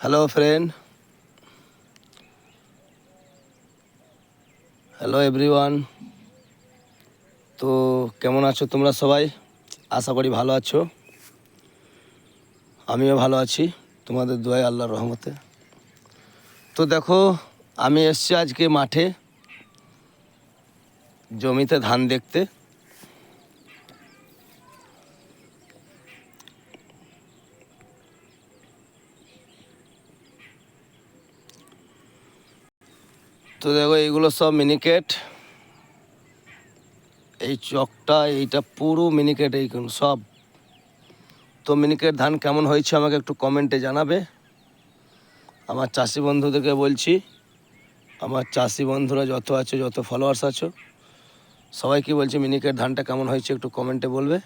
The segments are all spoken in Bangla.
Hello friend, hello everyone. তো কেমন আছো তোমরা সবাই? আশা করি ভালো আছো। আমিও ভালো আছি তোমাদের দোয়ায়, আল্লাহর রহমতে। তো দেখো, আমি এসেছি আজকে মাঠে জমিতে ধান দেখতে। তো দেখো, এইগুলো সব মিনিকেট। এই চকটা, এইটা পুরো মিনিকেট, এইগুলো সব। তো মিনিকেট ধান কেমন হয়েছে আমাকে একটু কমেন্টে জানাবে। আমার চাষি বন্ধুদেরকে বলছি, আমার চাষি বন্ধুরা যত আছো, যত ফলোয়ার্স আছো, সবাইকে বলছি মিনিকেট ধানটা কেমন হয়েছে একটু কমেন্টে বলবে।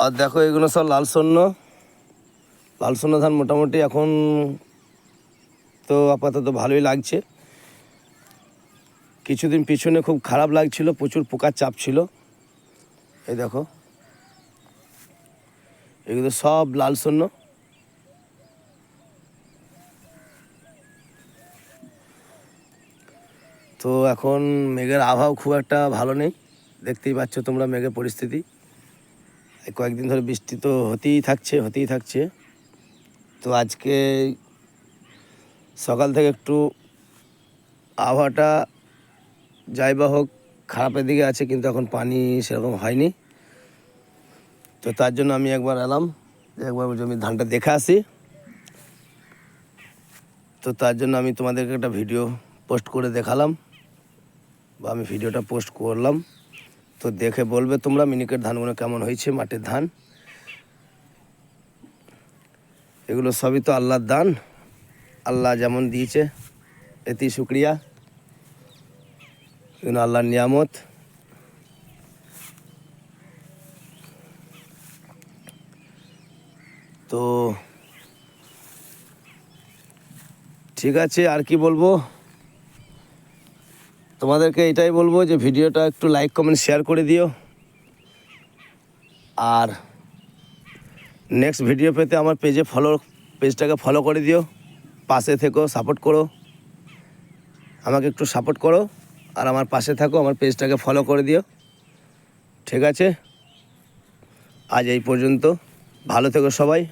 আর দেখো, এগুলো সব লাল স্বর্ণ ধান। মোটামুটি এখন তো আপাতত ভালোই লাগছে। কিছুদিন পিছনে খুব খারাপ লাগছিল, প্রচুর পোকার চাপ ছিল। এই দেখো, এগুলো সব লাল স্বর্ণ। তো এখন মেঘের আবহাওয়া খুব একটা ভালো নেই, দেখতেই পাচ্ছ তোমরা মেঘের পরিস্থিতি। এই কয়েকদিন ধরে বৃষ্টি তো হতেই থাকছে। তো আজকে সকাল থেকে একটু আবহাওয়াটা যাই বা হোক খারাপের দিকে আছে, কিন্তু এখন পানি সেরকম হয়নি। তো তার জন্য আমি একবার এলাম যে একবার জমির ধানটা দেখে আসি। তো তার জন্য আমি তোমাদেরকে একটা ভিডিও পোস্ট করে দেখালাম, বা আমি ভিডিওটা পোস্ট করলাম। তো দেখে বলবে তোমরা মিনিকেট ধানগুলো কেমন হয়েছে, মাটির ধান। এগুলো সবই তো আল্লাহর দান, আল্লাহ যেমন দিয়েছে এতেই শুক্রিয়া। এগুলো আল্লাহর নিয়ামত। তো ঠিক আছে, আর কি বলবো তোমাদেরকে, এটাই বলবো যে ভিডিওটা একটু লাইক কমেন্ট শেয়ার করে দিও। আর নেক্সট ভিডিও পেতে আমার পেজটাকে ফলো করে দিও। পাশে থেকো, সাপোর্ট করো, আমাকে একটু সাপোর্ট করো। আর আমার পাশে থাকো, আমার পেজটাকে ফলো করে দিও। ঠিক আছে, আজ এই পর্যন্ত। ভালো থেকো সবাই।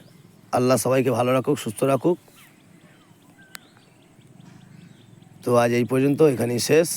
আল্লাহ সবাইকে ভালো রাখুক, সুস্থ রাখুক। তো আজ এই পর্যন্ত, এখানেই শেষ।